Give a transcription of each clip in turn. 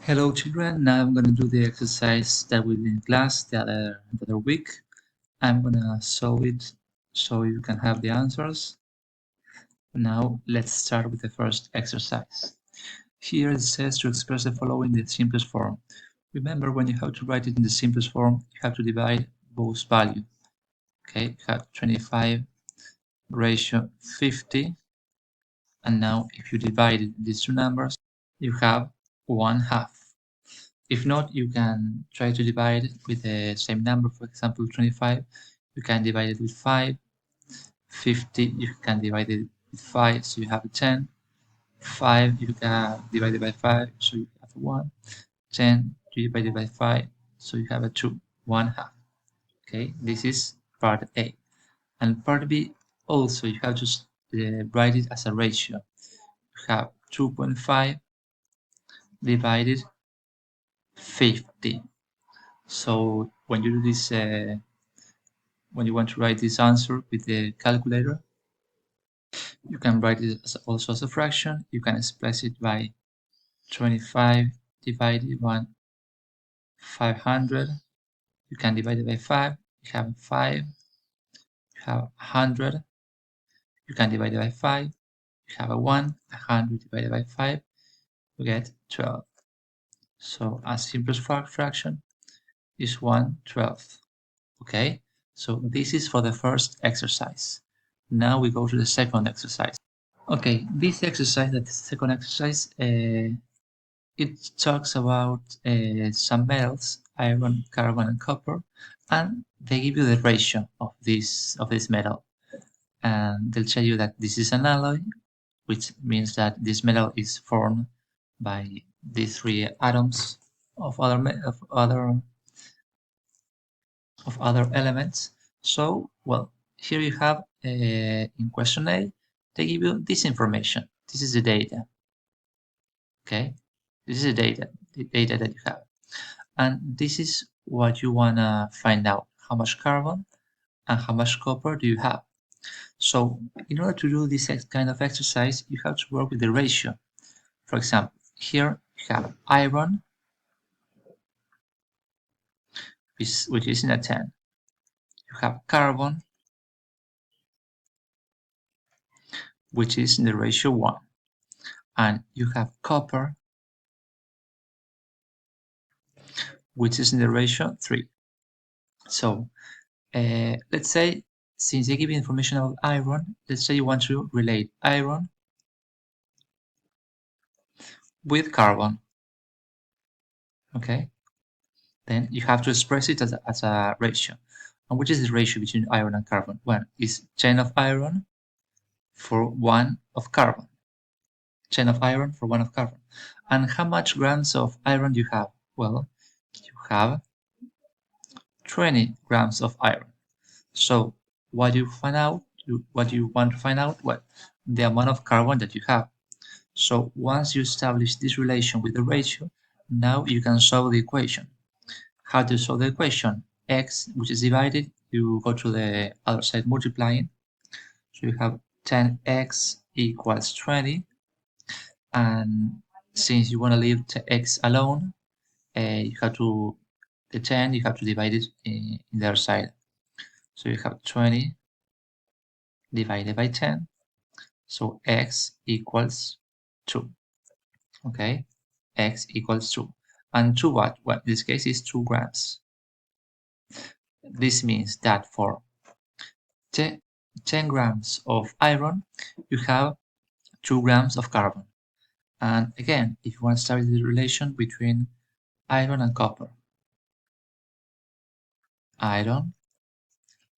Hello children, now I'm going to do the exercise that we did in class the other week. I'm going to solve it so you can have the answers. Now let's start with the first exercise. Here it says to express the following in the simplest form. Remember, when you have to write it in the simplest form, you have to divide both values. Okay, you have 25 ratio 50, and now if you divide these two numbers, you have 1/2. If not, you can try to divide it with the same number. For example, 25, you can divide it with 5. 50, you can divide it with 5, so you have a 10. 5, you can divide it by 5, so you have a 1. 10, you divide it by 5, so you have a 2, 1/2. Okay, this is part A. And part B, also, you have to write it as a ratio. You have 2.5 divided 50. So when you do this, when you want to write this answer with the calculator, you can write it also as a fraction. You can express it by 25 divided by 500. You can divide it by 5. You have 5. You have 100. You can divide it by 5. You have a 1. 100 divided by 5. You get 12. So a simplest fraction is 1/12. Okay, so this is for the first exercise. Now we go to the second exercise. Okay, this exercise, the second exercise, it talks about some metals, iron, carbon, and copper, and they give you the ratio of this metal. And they'll tell you that this is an alloy, which means that this metal is formed by these three atoms of other elements. So, well, here you have in question A, they give you this information. This is the data. Okay, this is the data that you have, and this is what you wanna find out: how much carbon and how much copper do you have. So, in order to do this kind of exercise, you have to work with the ratio. For example, here you have iron, which is in a 10. You have carbon, which is in the ratio 1. And you have copper, which is in the ratio 3. So let's say, since they give you information about iron, let's say you want to relate iron with carbon. Okay, then you have to express it as a ratio. And which is the ratio between iron and carbon? Well, it's 10 of iron for 1 of carbon. 10 of iron for 1 of carbon. And how much grams of iron do you have? Well, you have 20 grams of iron. So what you find out, what you want to find out, what the amount of carbon that you have. So once you establish this relation with the ratio, now you can solve the equation. How to solve the equation? X, which is divided, you go to the other side multiplying. So you have 10x equals 20. And since you want to leave x alone, you have to, the 10, you have to divide it in the other side. So you have 20 divided by 10. So x equals 2. Okay, x equals 2. And 2 what? Well, in this case is 2 grams. This means that for 10 grams of iron, you have 2 grams of carbon. And again, if you want to study the relation between iron and copper, iron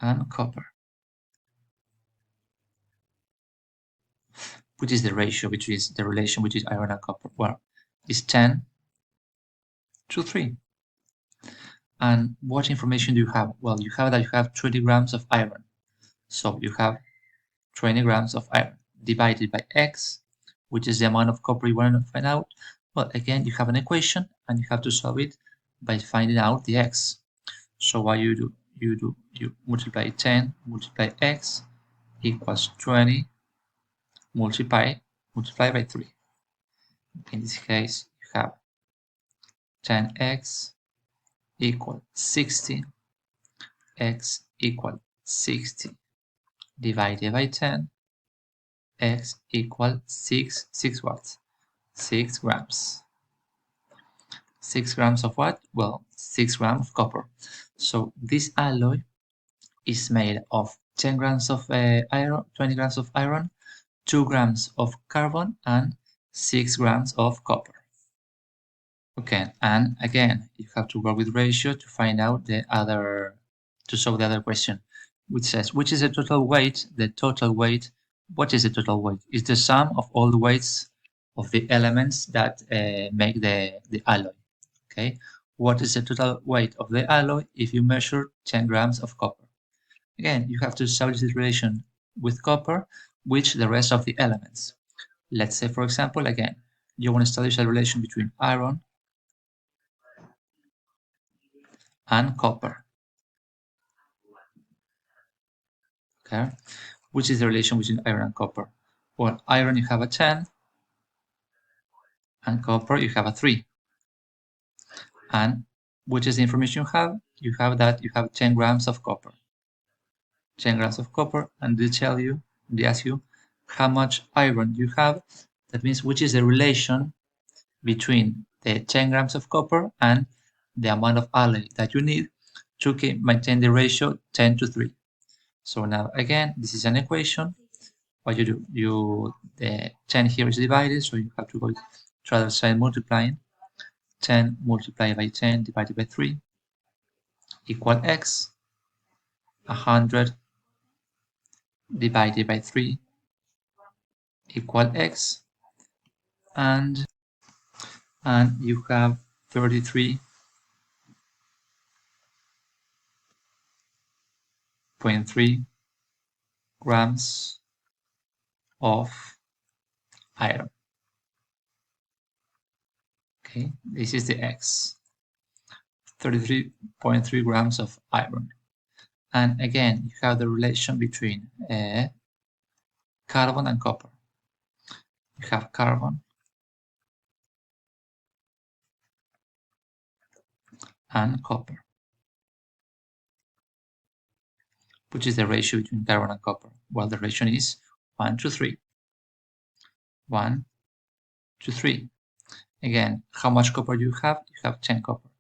and copper, which is the ratio between the relation between iron and copper? Well, it's 10 to 3. And what information do you have? Well, you have that you have 20 grams of iron. So you have 20 grams of iron divided by x, which is the amount of copper you want to find out. Well, again, you have an equation and you have to solve it by finding out the x. So what you do, you multiply 10 multiply x equals 20 multiply by 3. In this case, you have 10x equal 60, x equal 60 divided by 10, x equal 6 what? 6 grams. 6 grams of what? Well, 6 grams of copper. So this alloy is made of 10 grams of iron, 20 grams of iron, 2 grams of carbon, and 6 grams of copper. Okay, and again, you have to work with ratio to find out to solve the other question, which says, which is the total weight? The total weight, what is the total weight? It's the sum of all the weights of the elements that make the alloy. Okay, what is the total weight of the alloy if you measure 10 grams of copper? Again, you have to establish this relation with copper, with the rest of the elements. Let's say, for example, again, you want to establish a relation between iron and copper. Okay, which is the relation between iron and copper? Well, iron you have a 10, and copper you have a 3. And which is the information you have? You have that you have 10 grams of copper. 10 grams of copper, and they ask you how much iron you have. That means which is the relation between the 10 grams of copper and the amount of alloy that you need to maintain the ratio 10 to 3. So now again, this is an equation. What you do, the 10 here is divided, so you have to go to the other side multiplying. 10 multiplied by 10 divided by 3 equal x. 100 divided by 3 equal x. And you have 33.3 grams of iron. Okay, this is the x. 33.3 grams of iron. And again, you have the relation between carbon and copper. You have carbon and copper. Which is the ratio between carbon and copper? Well, the ratio is 1 to 3. 1 to 3. Again, how much copper do you have? You have 10 copper.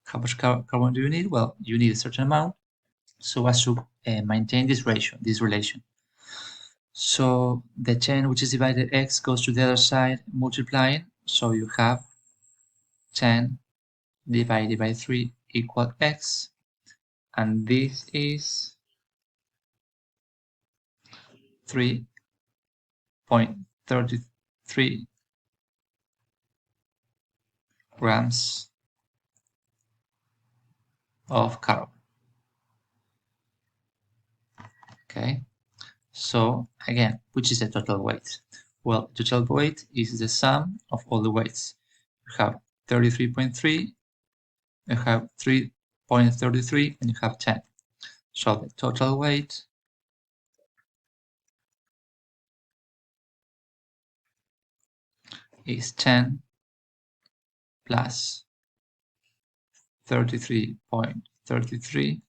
How much carbon do you need? Well, you need a certain amount so as to maintain this ratio, this relation. So the 10, which is divided x, goes to the other side multiplying. So you have 10 divided by 3 equal x. And this is 3.33 grams of carbon. Okay, so again, which is the total weight? Well, total weight is the sum of all the weights. You have 33.3, you have 3.33, and you have 10. So the total weight is 10 plus 33.33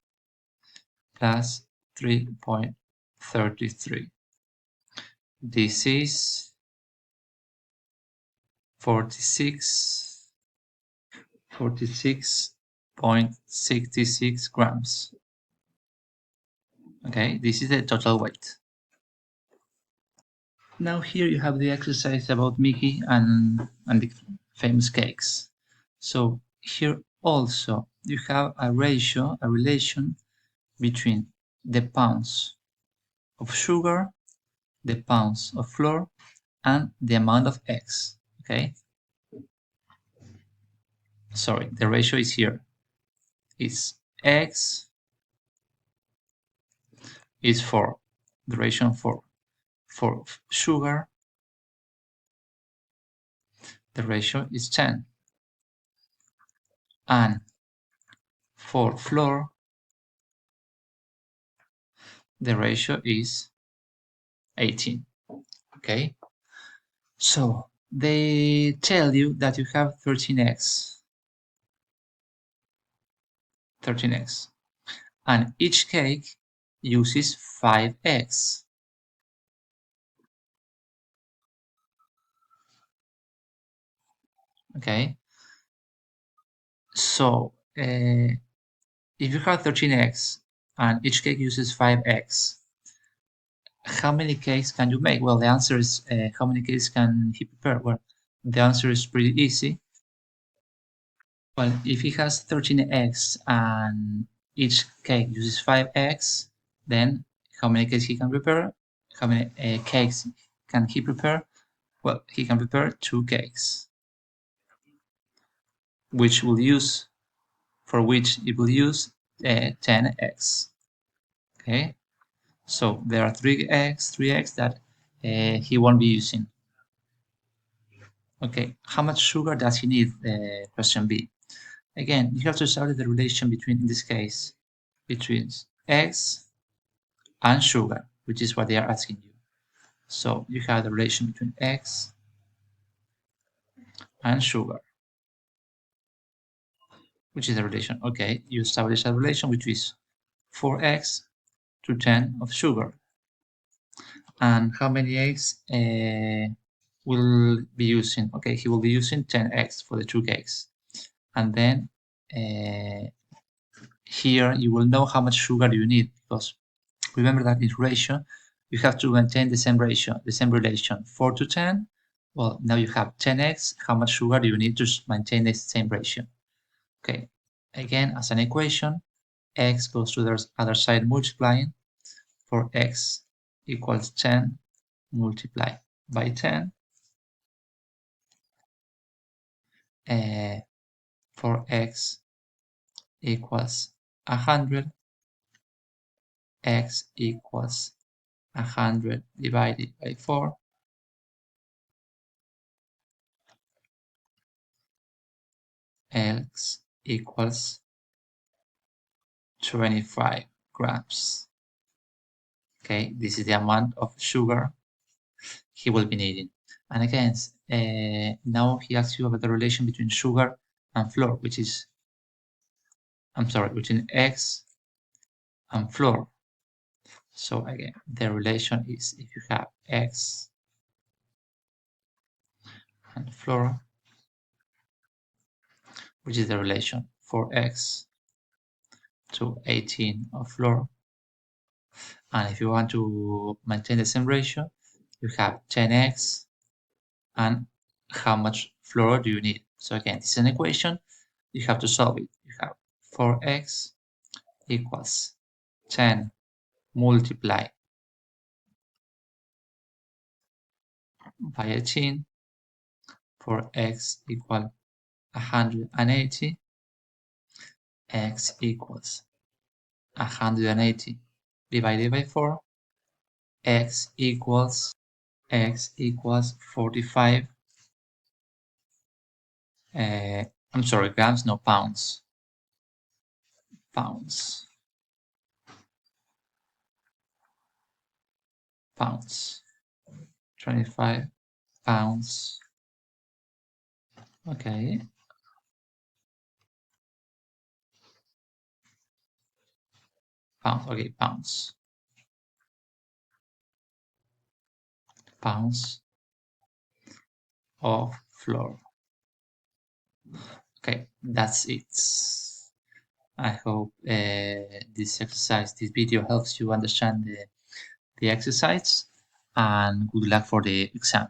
plus 3.33. This is 46.66 grams. Okay, this is the total weight. Now here you have the exercise about Mickey and the famous cakes. So here also you have a relation between the pounds of sugar, the pounds of flour, and the amount of eggs. Okay. Sorry, the ratio is here. It's x is 4. The ratio 4. For sugar, the ratio is 10. And for flour, the ratio is 18. Okay. So they tell you that you have 13 eggs. 13 eggs. And each cake uses 5 eggs. Okay, so if you have 13 eggs and each cake uses 5 eggs, how many cakes can you make? Well, the answer is how many cakes can he prepare? Well, the answer is pretty easy. Well, if he has 13 eggs and each cake uses 5 eggs, then how many cakes he can prepare? How many cakes can he prepare? Well, he can prepare 2 cakes, which will use for which it will use 10 eggs. Okay, so there are 3 eggs that he won't be using. Okay, how much sugar does he need? Question B. Again, you have to study the relation between, in this case, between eggs and sugar, which is what they are asking you. So you have the relation between eggs and sugar, which is the relation. Okay, you establish a relation which is 4 eggs to 10 of sugar. And how many eggs will be using? Okay, he will be using 10 eggs for the 2 cakes. And then here you will know how much sugar you need, because remember that in ratio you have to maintain the same ratio, the same relation, 4 to 10. Well, now you have 10 eggs. How much sugar do you need to maintain the same ratio? Okay, again, as an equation, x goes to the other side multiplying. For x equals 10 multiplied by 10. For x equals 100, x equals 100 divided by 4, x equals 25 grams. Okay, this is the amount of sugar he will be needing. And again, now he asks you about the relation between sugar and flour, which is, I'm sorry, between eggs and flour. So again, the relation is if you have eggs and flour, which is the relation 4x to 18 of flour. And if you want to maintain the same ratio, you have 10x and how much flour do you need? So again, this is an equation. You have to solve it. You have 4x equals 10 multiplied by 18 for x equal 180, x equals 180 divided by 4, x equals 45, I'm sorry, grams, no, pounds. Pounds. 25 pounds. Okay. Pounds, okay, pounds. Pounds of flour. Okay, that's it. I hope this exercise, this video helps you understand the exercise, and good luck for the exam.